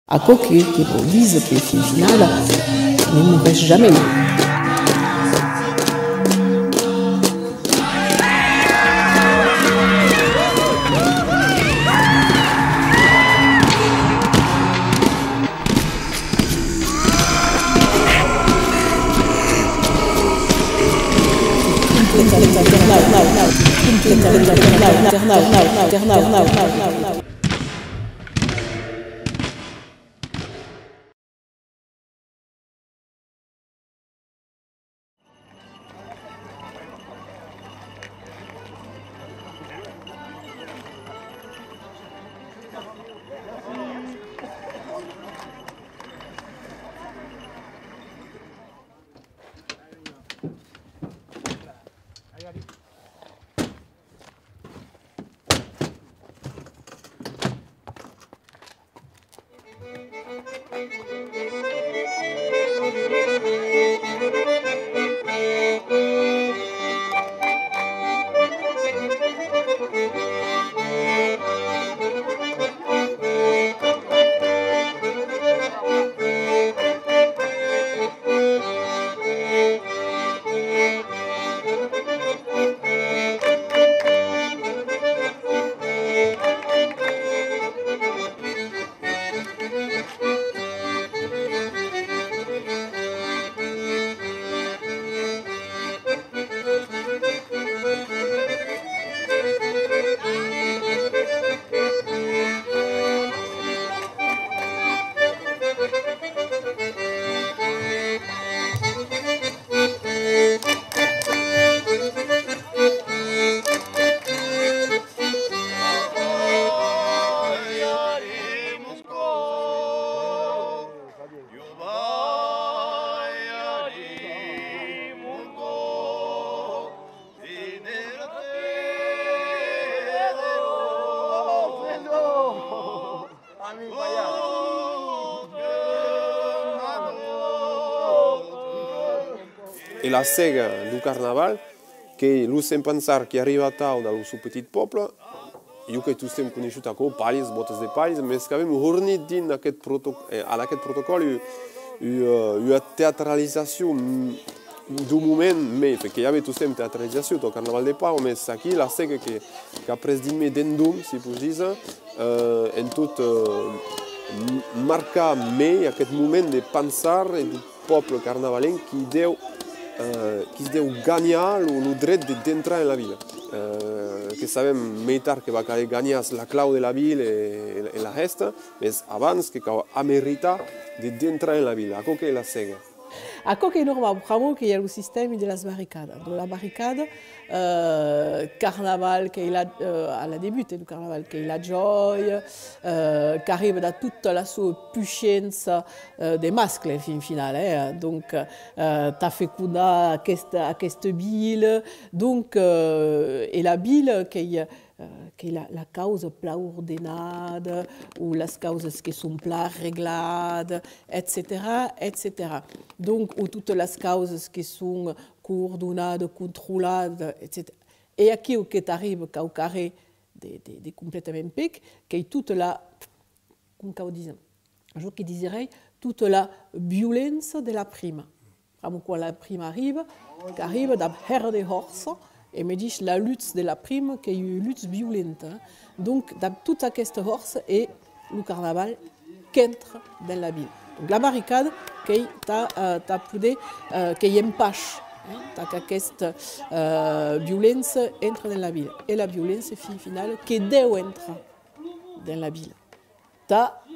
À coquille qui vise que final ne mourrait jamais. E la sega du carnaval, che lo sem pensar che arriva a tau dal suo petit poble, io che tu stem conosciut acolo, palis, bottes de palis, ma che avem hornit din aquest protocol una teatralizzazione d'un moment mai, perché ave tu stem teatralizzazione al carnaval de Pau, ma aquí la sega che ha pres din me dendum, si può dire, en tot marca mai aquest moment de pensar e du poble carnavalenc qui deu gagnar lo dret d'entrar en la vila. Que sabem mai tard que va caler gagnar la clau de la vila e la resta, mas abans que ha meritat d'entrar en la vila. Això que és la sega. À quoi normal, vraiment qu'il y a le système de las barricades. Donc la barricade, carnaval qui est là à la début du carnaval, qui est la joie, qui arrive dans toute la sua puissance des masques fin finale. Donc t'as fait couda à cette ville, donc et la ville qui est la cause pla ordenada, ou les causes qui sont pla réglades, etc., etc. Donc, ou toutes les causes qui sont coordonnées, contrôlées, etc. Et aquí, qui arrive au carré de complètement pic, qui est toute la, comme on dit, un jour qui dirait, toute la violence de la prime. Quand la prime arrive dans Herr de Horse, et me dit la lutte de la prime qui est une lutte violente. Donc, dans toute cette horse et le carnaval qui entre dans la ville. Donc, la barricade qui qui empêche cette violence entre dans la ville. Et la violence finale qui doit entrer dans la ville.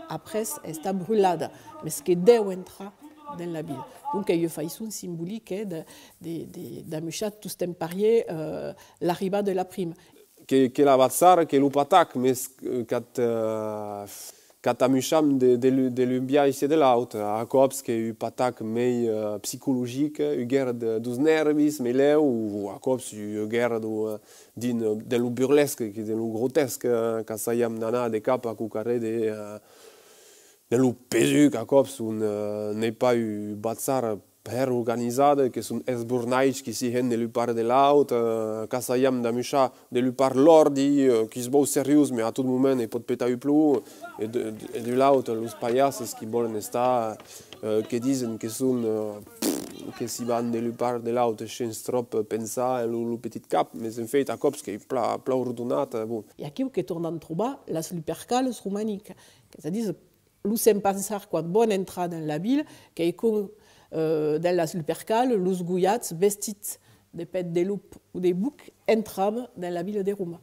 Après, elle est brûlée, mais ce qui doit entrer dans la ville. Donc, il y a une façon symbolique d'amuchat tout ce parier l'arrivée de la prime. Que la bazzar, que l'upatac, mais quand amucham de l'umbiaïs et de l'autre, à cops que une patac mais psychologique, une guerre dos nervis, mais là, ou à cops une guerre de lo burlesque, de lo grotesque, quand ça y a nana de cap à coucaré de lo pesu, à cops, on n'est pas eu bazzar per organizada, che sono esbornaici che si hanno dall'upare dell'auto, che sappiamo da Misha dall'upare l'ordi, che si può serios, ma a tutto momento non può più più, e dall'auto, los pagliassi che vogliono stare, che dicono che sono, che si vanno dall'upare dell'auto, senza troppo pensare, le petit cap, ma in fait, a cops che è più ordinata. E aqui o que tornam trobar las lupercales romaniques, c'est-à-dire nous sem pensar quan bon entrar dans la ville, que dans las lupercales, los guiats vestits de pet de loup ou de bouc entram dans la ville de Roma.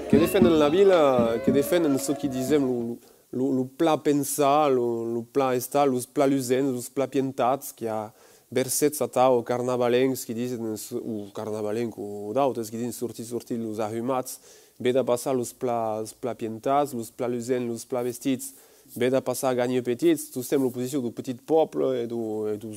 Che difendono la villa, che difendono ce che diciamo lo pla pensa, lo pla sta, lo pla lusen, lo pla pientats, che ha verset satao carnavalencs che dicono o carnavalenc o d'autres che dicono sorti los ahumats, beda passar los pla pientats, los pla lusen, los pla vestits, beda passar gagne petits, tu stem l'opposition du petit peuple et dos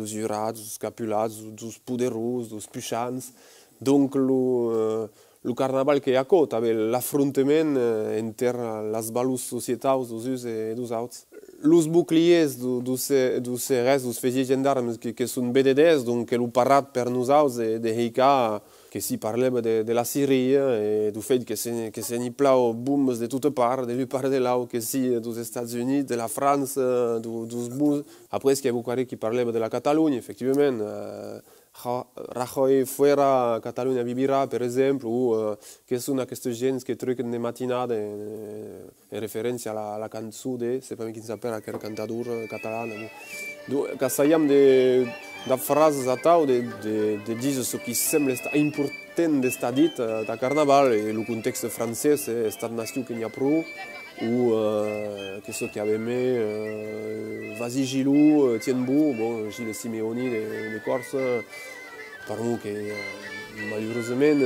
jurats, dos capulats, dos poderosos, dos puixants. Donc le carnaval que hi ha cot, avec l'affrontement entre les valors societals dos uns e dos autres. Los boucliers dos res, dos fegis gendarmes que són BDDs, donc que l'ho parlat per nosaltres de Heika, que si parlava de la Síria e du fet que se n'hi plau bombes de tota part, de l'una part de l'au, que si dos Estats Units, de la França, dos bus. Après, il y a beaucoup qui parlava de la Catalunya, effectivement. Rajoy fuera Catalunya vivirà, per esempio, o che sono queste gente che trucano di mattinata in referenza alla canzone, se per chi sapeva che era cantatore catalano. Che sappiamo da frasi di dire ciò che sembra importante di stare detto da Carnaval, e il contesto francese è stata nazione che ne ha più, ou che so che aveva Vasi Gilou, Tienbou, bon, Gilles Simeoni de Corse, par nous che malheureusement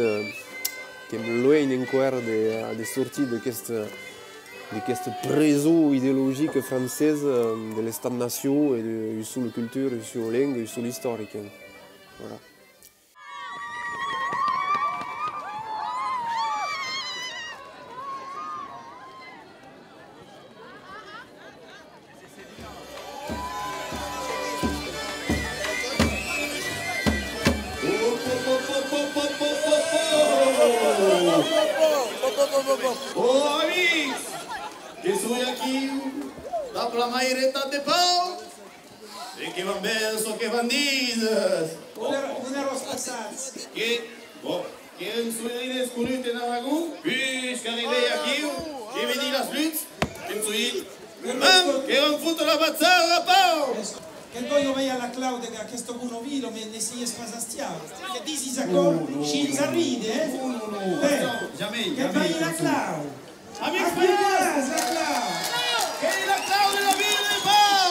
che loin encore de sortir de questa preso idéologique française de l'État-nation et sur la culture, sur la langue et sur l'historique. Voilà. Oh, amics, que soy aquí, la plamaireta de pau, e que van verso, que van dises. Una roscassats. Que, bon, que en soy descubrirte en Aragón, puisque arrivé aquí, que veni las luttes, que en soy, que van foutre la bazzara, la pau. Che poi io veia la Claudia che a questo cuno vino me ne si spasastiamo. Che ti si sacco, ci ride, eh? Jamais, Che vai la Claudia. Amics, A casa, Claudia. que la Claudia de la Ville de Pau.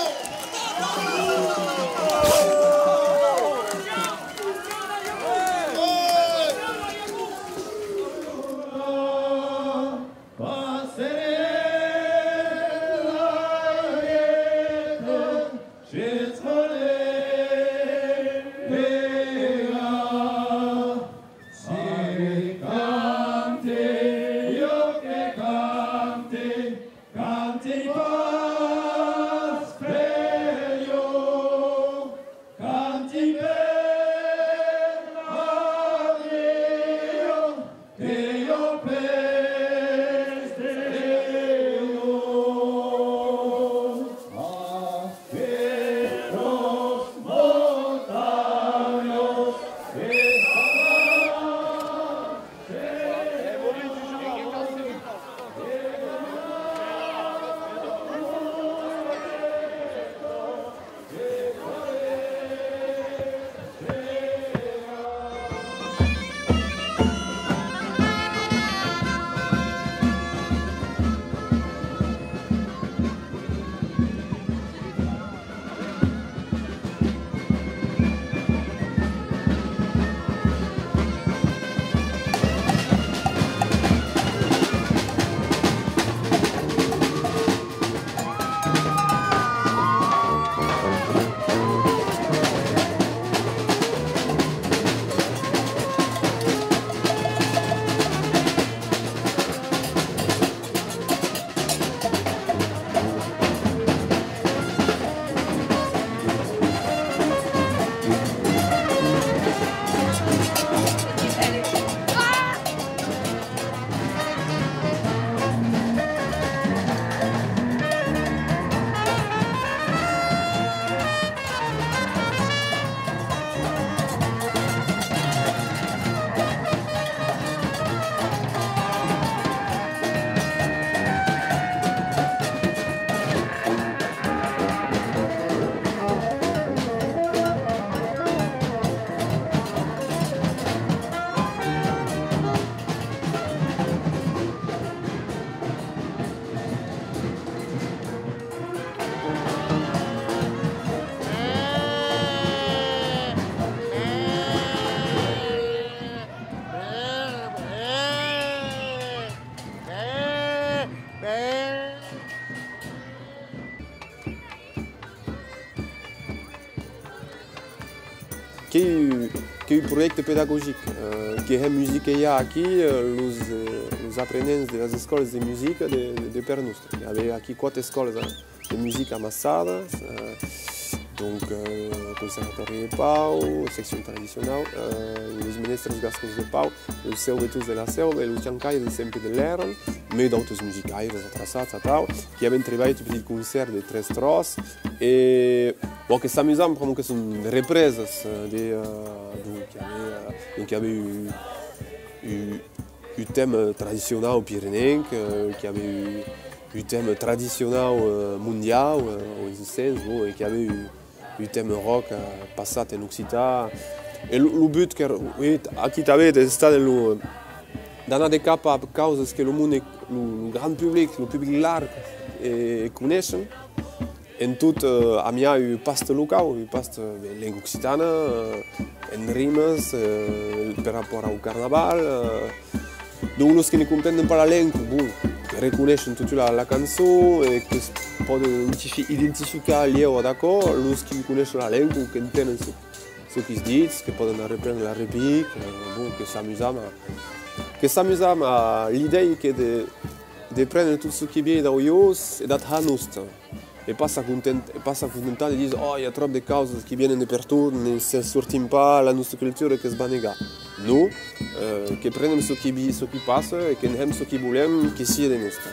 que proiecte pédagogique, que é música aqui, os aprendentes das escolas de música de Pernostra. Havia aqui 4 escolas de música amassadas, donc Conservatório de Pau, Seção Tradicional, os Ministros Gascons de Pau, os Selvetus de la Selva e os Chancais de sempre de l'Eren, mas d'autres musicais atrasados e tal, que havem trabalhado um petit concert de 3 trosses, e bom, que s'amusam parce que são represas donc il y avait o thème tradicional pyrénéen, qui avait o thème tradicional mundial en existence, et qui avait o thème rock passat en Occità. E o but que aqui também está dans des cas par causes que le grand public, le public large connaissent. En tot a mia o pasto local, o pasto língua occitana, en rimes per rapport ao carnaval. Donc los que ne comprennent pas la langue, bon, reconnaissent toute la cançó et que poden identificar l'eu d'accord, los qui connaissent la langue ou qui entenen ce qui se dit, que poden reprendre la réplique, bon, que s'amusam à l'idée que de prendre tout ce qui vient d'Oios et d'être nostre. Et pas s'accontentar de dire oh, il y a trop de causes qui viennent de partout, ne se sortim pas la nostra culture que se va negar. Nous, que prenons ce qui passe et que aimons ce qui voulons, que sia de nostre.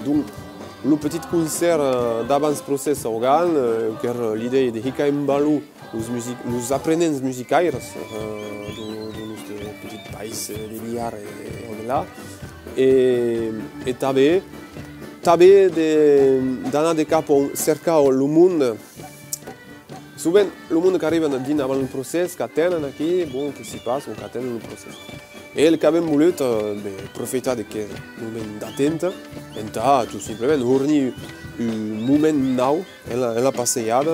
Donc, le petit concert d'avance process organ, que l'idée de Hika Mbalu, nous apprenons musicales dans notre petit pays de Billard et on est là. e també d'anar de cap a cercar el món. Sovint el món que arriba dins avant el procés, que tenen aquí, bon, que s'hi passa, que tenen el procés. I el que hem volut aprofitar d'aquest moment d'atent, tot simplement fornir un moment nou en la passejada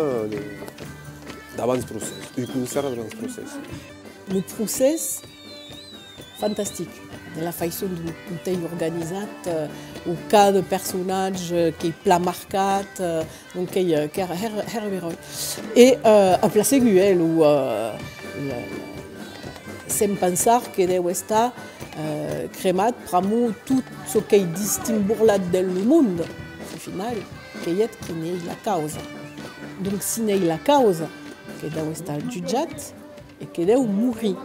d'abans del procés, un concert abans del procés. Le procés, fantastique. De la façon dont est organisé, au cas de personnage qui est plat marqué, donc qui est herberé. Et à place aiguë, où sem pensar que deu estar cremat pramo tout ce qui distingue del monde, au final, qui est qui n'est la cause. Donc si n'est la cause, que deu estar jutjat et que deu mourir.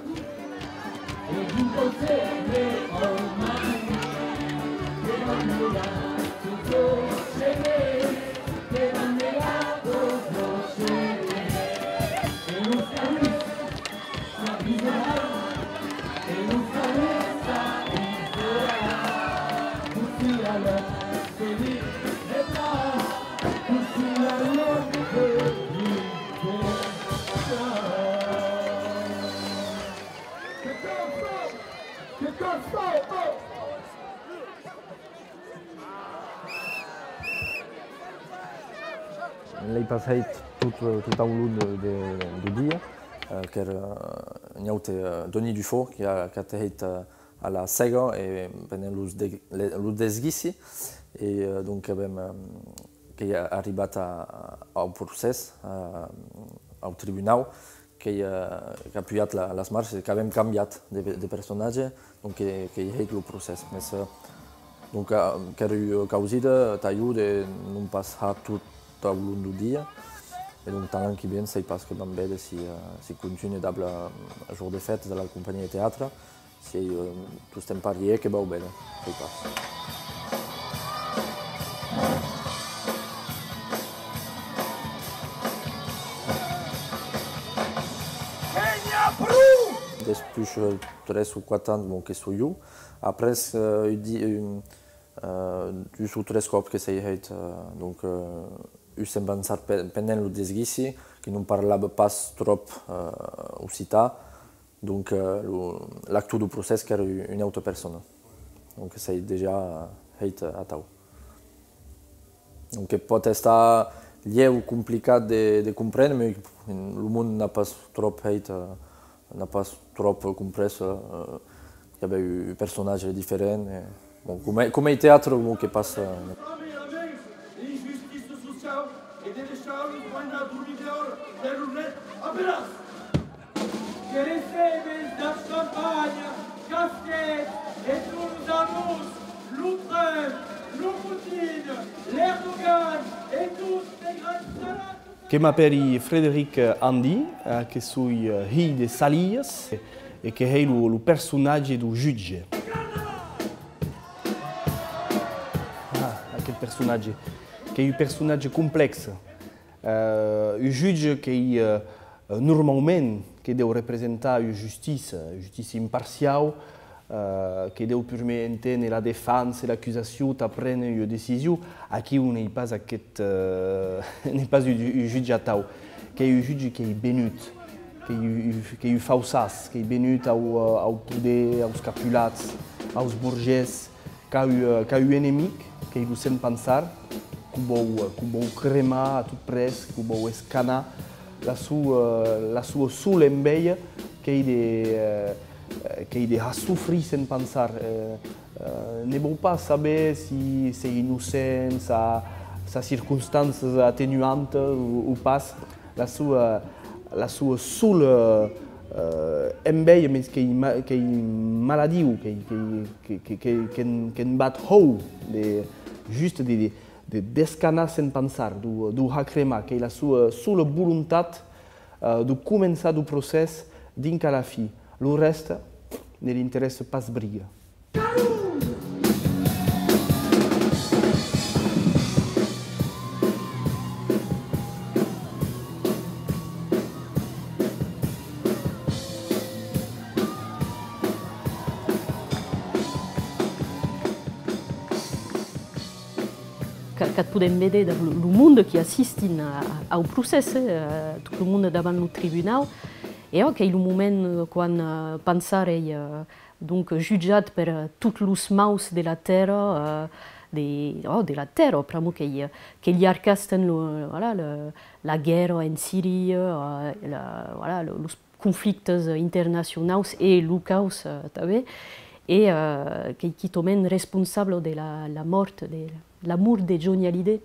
L'he passat tot el long du dia, que n'hi ha Denis Dufault, qui a été à la Sega et pendant le desguissi, et donc qui est arrivé au procès, au tribunal, qui a appuyé les marches et qui a canvié de personnage, donc qui a fait le procès. Donc, quero causida t'ajuda non passar tot el long du dia, et donc tant l'any que ve s'hi pas que vam veure si continua d'able jour de fête de la companyia de teatre, si tu estem parlant que vau veure, s'hi pas. Després 3 ou 4 ans que sou jo, après dus ou 3 cops que s'hi fet, donc sem pensar pendant el desguissi, que non parlava pas trop occità, donc l'acte du procés que era una altra persona, donc s'hi déjà fet a tau. Donc pot estar lleu complicat de comprendre, mais el món n'a pas trop fet, n'a pas trop comprès, il y avait un personnage différent. Bon, come il teatro che passa. Je m'appelle Frédéric Andy, que suis fille de Salias et que est le personnage du juge. Quel personnage, qui est un personnage complexe. Un juge qui normalement qui doit représenter une justice impartiale, qui doit permettre la défense et l'accusation de prendre une décision. Aquí on n'est pas un juge à tau, qui est un juge qui est bénut, qui est falsas, qui est bénut au poder, aux capulats, aux bourgeois, qui a un ennemi. Que il sem pensar, que vou cremar a tot pres, que vou escanar la sua sola enveja, que il de souffrir sem pensar. Ne vou pas saber si c'est innocent, sa circonstances attenuantes ou pas. La sua sola enveja, mais que est maladiu, que bat haut, juste d'escanar sem pensar, du cremar, que la sua voluntat de començar el procés dins a la fi. Le reste ne l'interessa pas briga. que podem veure del món qui assistin al procés, tot el món davant el tribunal. Et aquell moment quan pensarei donc jutjat per tots els maus de la terra, de la terra, pramo que gli arcasten la guerra en Síria, els conflictes internacionals et el caos també, et qui tomen responsable de la mort, de l'amour de Johnny Hallyday.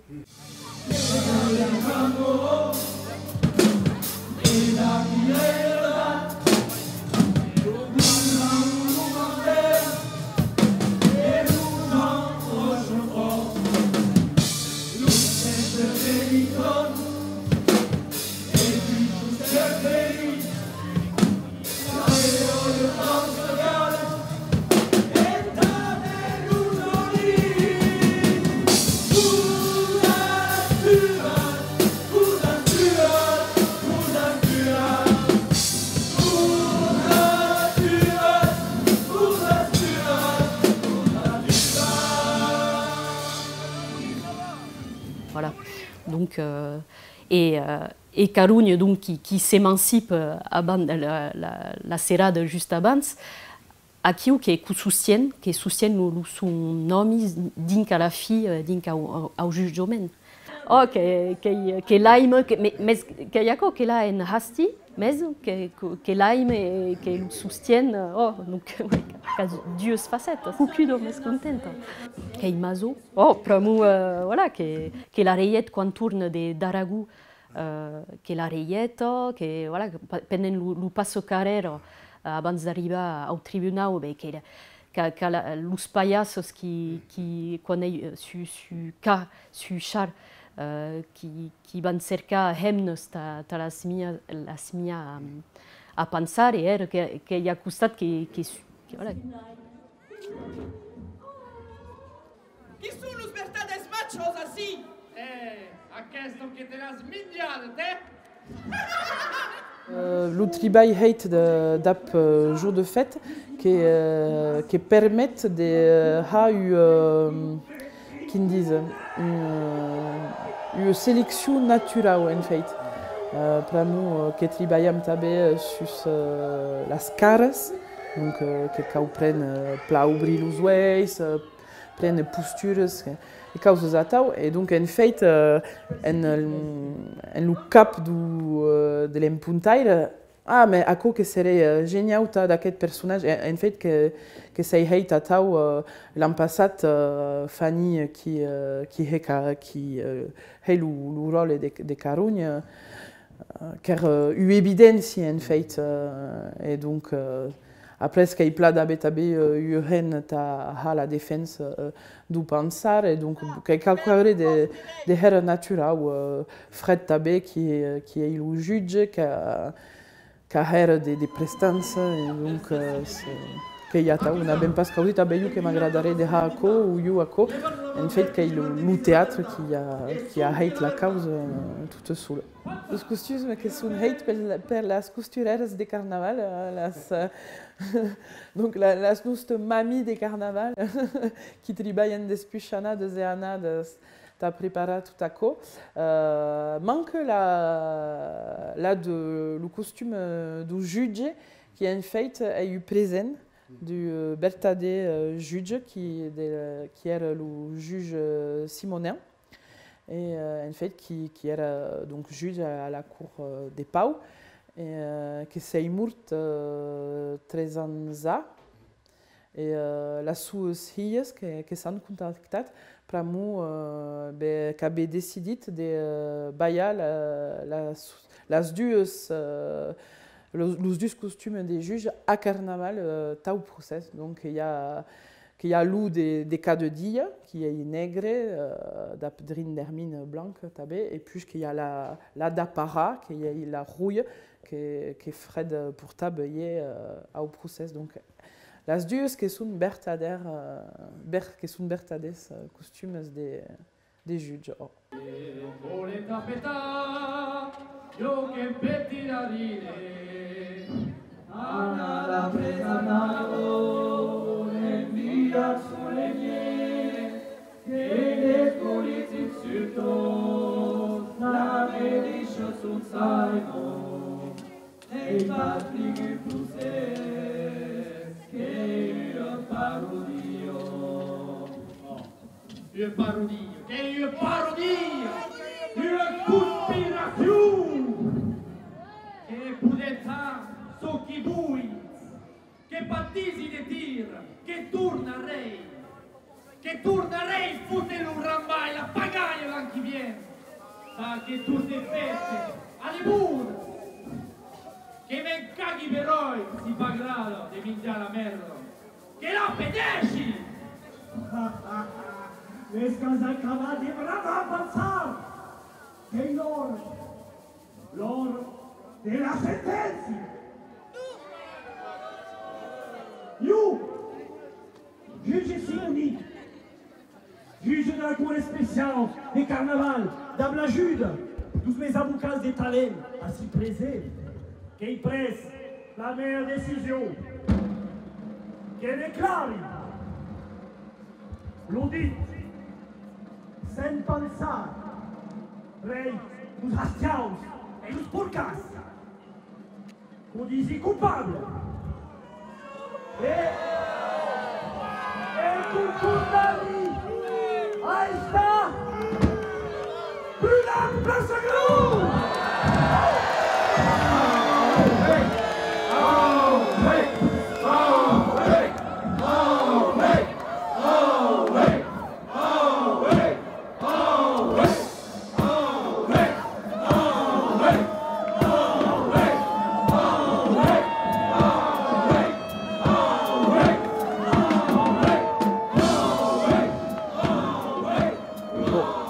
Voilà. Donc, et Carugne donc, qui s'émancipe avant la serrade juste avant, aquí que soutient son nom dinc à la fille, dinc au jugement. Oh, que l'aime, mais que yako que là en hasti, mais que l'aime et que le soutienne, oh, donc Dieu se facette, cucudo mais contenta. Que mazo, oh, pramo, voilà, que la reyette quand tourne d'Aragou, que la reyette, que voilà, pendant le passo carrera, avant d'arriver au tribunal, que los payasos qui connaissent su char, qui van cercar hemnes ta las mia a pensar e que hi ha costat que voilà. Qui són los vertaders machos así? Aquesto que te las mignades, Le tribal hate d'ap jour de fête qui permettent de qu'ils disent une sélection naturelle en fait. Pramo que tribaiam també sus las caras, donc que prennent pla obrir los uells, prennent postures et causes atau, et donc en fait en le cap de l'empuntaire, ah mais à quoi que serait génial d'aquest personnage, en fait que c'est hate atau l'an passat Fanny qui a le rôle de Carugne, car eu évidence en fait, et donc après ce qu'il plat d'abetabe uren ta la défense du pensar, et donc quelqu'un de her natura ou Fred Tabé qui est le juge qui a des prestances, et donc que y a on a même pas scaudit abeyu que m'agradarait de hako ou yuako, en fait qu'il le théâtre qui a hate la cause toute seule. Os costumes que sont hate per las costureres de carnaval, donc las nostres mamies de carnaval qui travaillent despuchana de zeana t'as préparé tout à coup. Manque le costume du juge qui en fait a eu présent du Bertadé juge qui est le juge Simonin, et en fait qui est donc juge à la cour des Pau, et qui s'est mort 13 ans ça, et la sues filles qui s'ont contacté pramo qui avait décidé de bailler las dues los deux costumes des juges à carnaval tau procès. Donc il y a des cas de dia qui est nègre d'apdrin d'hermine blanc tabé, et puis qu'il y a la d'apparat qui est la rouille qui Fred pour tabayer au procès. Donc las dues qui sont bertaders costumes des juges. Oh. Yo che pettina ride, Anna la presa nato, e via sulle mie, e le colici surtout la médiche sous Simon, et pas plus poussé, che une parodie. Une parodie, che une parodie, une conspiration, che pudetta so chi vui, che battisi de tir, che tornerei foute un rambai, la pagaia l'anche bien, sa che tu te feste, alle mura, che ven caghi peroi, si fa grado di mingiare la merda, che la pedesci! Les cose acabate brava a passare, che l'oro della sentenza. Io, juge Simoni, juge de la Cour spéciale des carnavals, d'Ablajude, tous mes avocats de talent, ainsi présés, qui pressent la meilleure décision, qui déclare l'audit, sans pensar, rei, nous hastiaus et nous porcas, qu'on dise coupable. Et condamné à estar brûlant place Grou.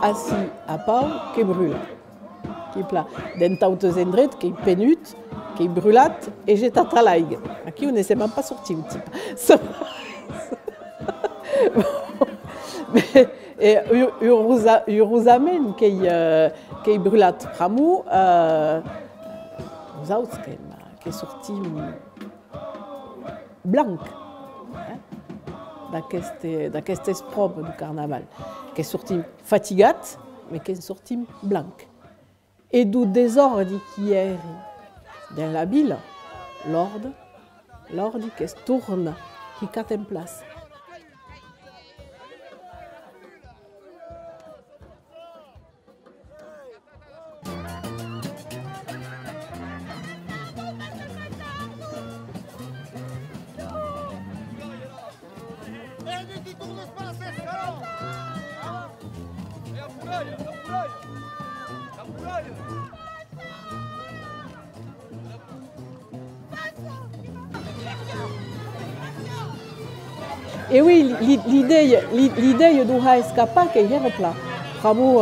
Assis à pau qui brûle, qui plat d'entautes endrettes, qui penut, qui brûlat et j'ai à talaig. Aquí on ne s'est même pas sorti un type. Et heureusement qui brûlat pramou, nous autres qui sorti blanc. D'aquest esprobe du carnaval, qui est sorti fatigat, mais qui est sorti blanc. Et du désordre qui est dans la ville, l'ordre qui se tourne, qui cat en place. Et oui, l'idée doit escapar qu'il y a un plat. Vraiment,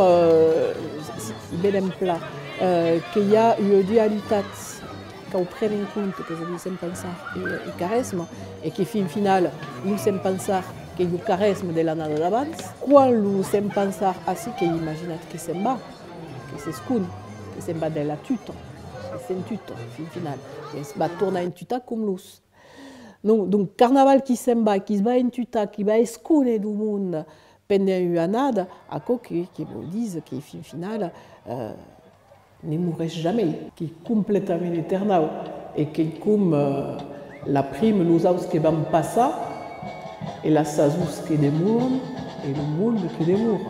c'est un plat. Qu'il y a une dualité qu'on prenne en compte, que je dis pensar et charisme, et qui final, nous sommes pensar que le charisme de l'année d'avance. Quand nous sommes pensar ainsi qu'il imagine que c'est bas, que c'est scun, que c'est bas de la tuto, que c'est une tuto, final, que c'est bas tourner une tuta comme l'os. Donc, carnaval qui s'emba, qui se bat en tuta, qui va escouler du monde pendant une année, à quoi qui vous disent que final ne mourrait jamais, qui est complètement éternel et qui comme la prime nous autres qui vont passer et la sasus qui demeure et le monde qui demeure.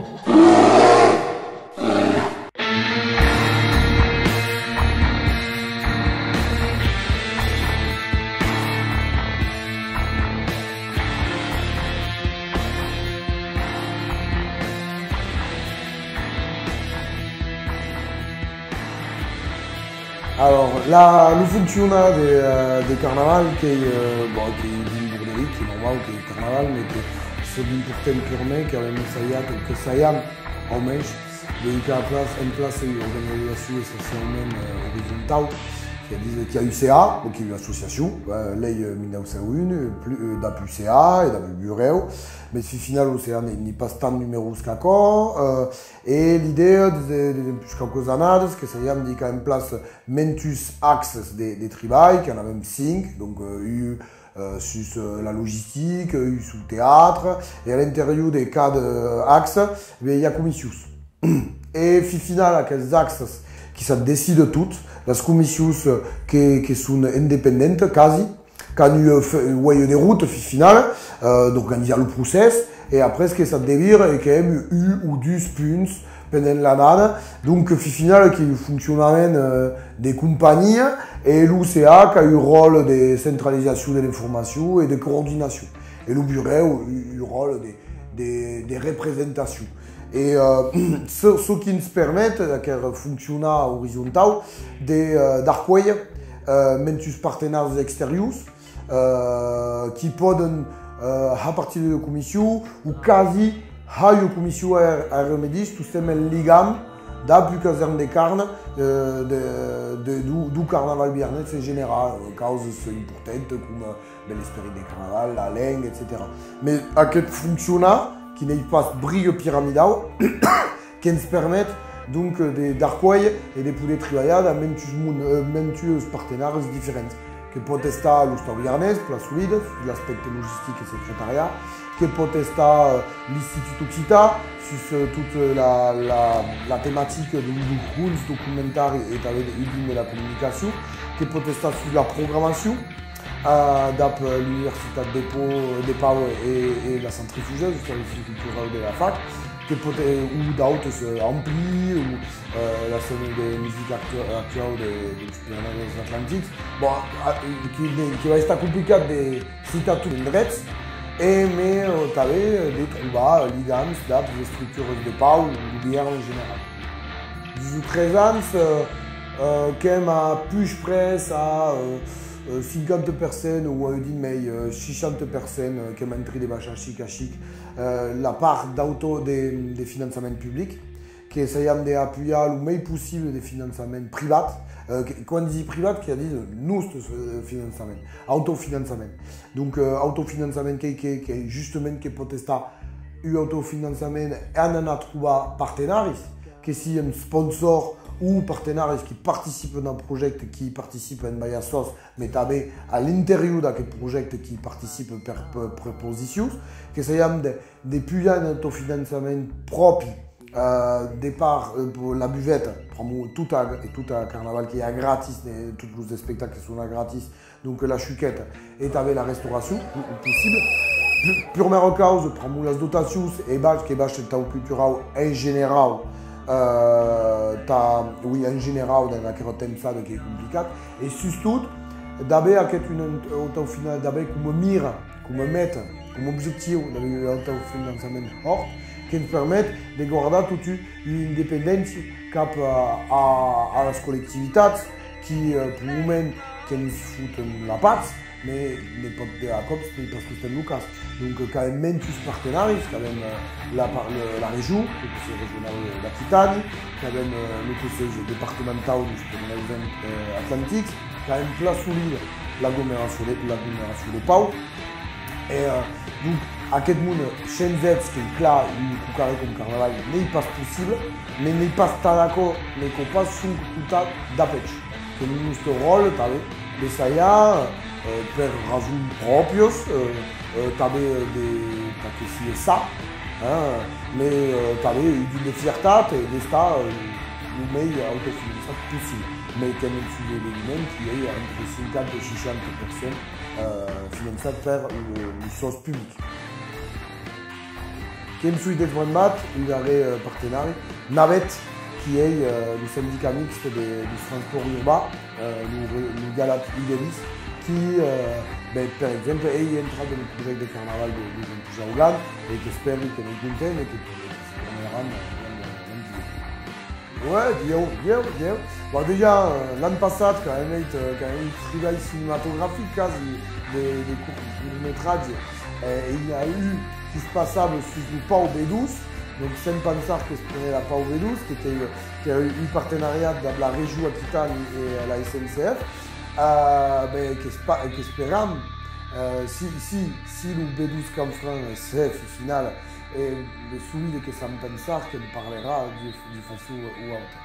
Alors là, le fonctionnement des carnavals qui est une qui est normal, qui est carnaval, mais que c'est d'une certaine tournée qui a même quelques saillants au mêche, dédié en place une organisation essentiellement horizontale, qui a UCA, donc qui est une association, l'EI 1901, d'APUCA et d'APUBUREO, mais au final, l'OCA n'est pas tant numéro qu'accord. Et l'idée, depuis quelques années, c'est que ça y a mis en place mentus axes des tribus, qui en a même 5, donc sur la logistique, sur le théâtre, et à l'intérieur des cas d'axes, il y a commissions. e final aquests axes qui se décident toutes, les comissions qui sont indépendantes quasi, quand il y a des routes finales, donc il y a le process, et après ce que ça devient est quand même eu ou 2 punts pendant l'année, donc final qui fonctionne des compagnies, et l'UCA qui a eu le rôle de centralisation de l'information et de coordination, et le bureau a eu le rôle de représentation. Et ce qui nous permet de fonctionner horizontal, d'accueillir mentus partenaires extérieurs qui peuvent, à partir de la commission, ou quasi à la commission à remédier, tout simplement ligam depuis caserne de carne du carnaval biarnais en général, causes importantes comme l'esprit du carnaval, la langue, etc. Mais à quel fonctionne qui n'est pas brille pyramidal, qui nous permet donc d'accueillir et de pouvoir travailler dans même partenaires différents. Qui peut être l'Ustau Biarnais, la solide, l'aspect logistique et secrétariat, qui peut être l'Institut Occita, sur toute la thématique du documentaire et de la communication, qui peut être sur la programmation, d'après l'Université de Pau et la centrifugeuse, le service culturel de la fac, qui peut être, ou d'autres amplis, ou la scène de musique actuelle des Pyrénées Atlantiques, bon, qui va être compliqué de citer tous les dreits, mais tu avais des trouvas, ligams, des structures de Pau ou de bière en général. 13 ans, quand à plus près à 50 personnes ou à 60 personnes qui ont entré des bachas chic à chic, la part des financements publics, qui essayent d'appuyer le mieux possible des financements privés. Quand on dit privat, qui a dit nous financement, autofinancement. Donc autofinancement qui est justement qui peut être un autofinancement et on a trouvé partenaires, que si un sponsor ou partenaires qui participent dans un projet, qui participent à une baille sauce, mais à l'intérieur de ce projet qui participent par proposition, que ça y a des puits d'autofinancement propres. Départ pour la buvette, tout un carnaval qui est gratis, tous les spectacles sont gratis, donc la chuquette est avec la restauration possible. Première cause, les dotations et qui est le culturel en général. Oui, en général, dans la carottine, ça qui est compliqué. Et surtout, d'abord, comme mire, comme mettre, comme objectif, l'autofinancement hors, qui nous permettent de garder toute une indépendance cap à la collectivité qui, pour le moment, qui nous foutent la patte, mais n'est pas de la COP, parce que c'est Lucas. Donc, quand même, tous les partenaires, quand même la région, le conseil régional d'Aquitaine, quand même le conseil départemental du Atlantique, quand même place solide l'agglomération de Pau. Et donc, à quel monde, chez qui est clair, un carré comme carnaval n'est pas possible, mais n'est pas d'accord, mais qu'on passe sous tout tas d'appétit. Que notre rôle, les saillards, per raisons propios, c'est ça, mais une fierté d'estar le meilleur autofinancement possible. Mais quand même sujet de lui-même qui est entre 50 et 60 personnes financées par le source public. Qui est une suite de mat, il y a un partenaire, Navette, qui est le syndicat mixte du transport urbain, le Galat Idelis, qui, par exemple, est entré dans le projet de carnaval de Jean-Pierre et qui espère qu'il est content et que ouais, bien. Bon, déjà, l'année passée, quand même, un travail cinématographique, quasi, des courts-métrages, il y a eu qui se passait sur le Pau B12, donc Saint-Pansar qui se prenait la Pau B12, qui a eu un partenariat de la région Aquitaine et la SNCF, qui espérons, si le B12 comme France CF au final, et le soumis de Saint-Pansar qui parlera de façon ou autre.